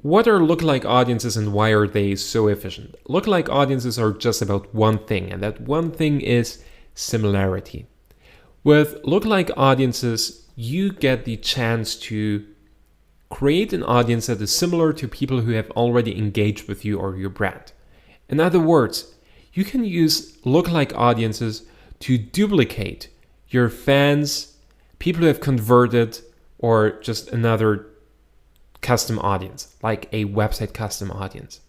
What are lookalike audiences and why are they so efficient? Lookalike audiences are just about one thing, and that one thing is similarity. With lookalike audiences, you get the chance to create an audience that is similar to people who have already engaged with you or your brand. In other words, you can use lookalike audiences to duplicate your fans, people who have converted, or just another custom audience, like a website custom audience.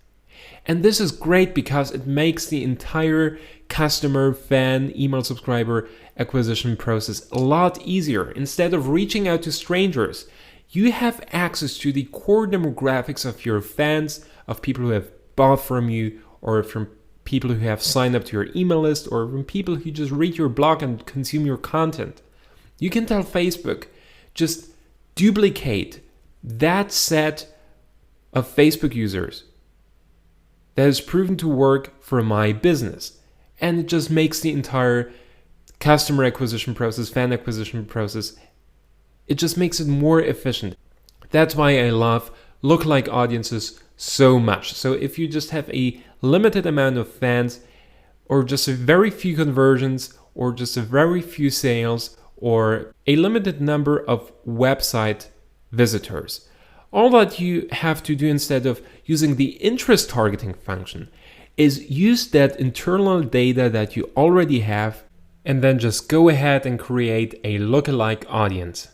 And this is great because it makes the entire customer, fan, email subscriber acquisition process a lot easier. Instead of reaching out to strangers, you have access to the core demographics of your fans, of people who have bought from you, or from people who have signed up to your email list, or from people who just read your blog and consume your content. You can tell Facebook, just duplicate that set of Facebook users that is proven to work for my business. And it just makes the entire customer acquisition process, fan acquisition process, it just makes it more efficient. That's why I love lookalike audiences so much. So if you just have a limited amount of fans, or just a very few conversions, or just a very few sales, or a limited number of website visitors, all that you have to do instead of using the interest targeting function is use that internal data that you already have and then just go ahead and create a lookalike audience.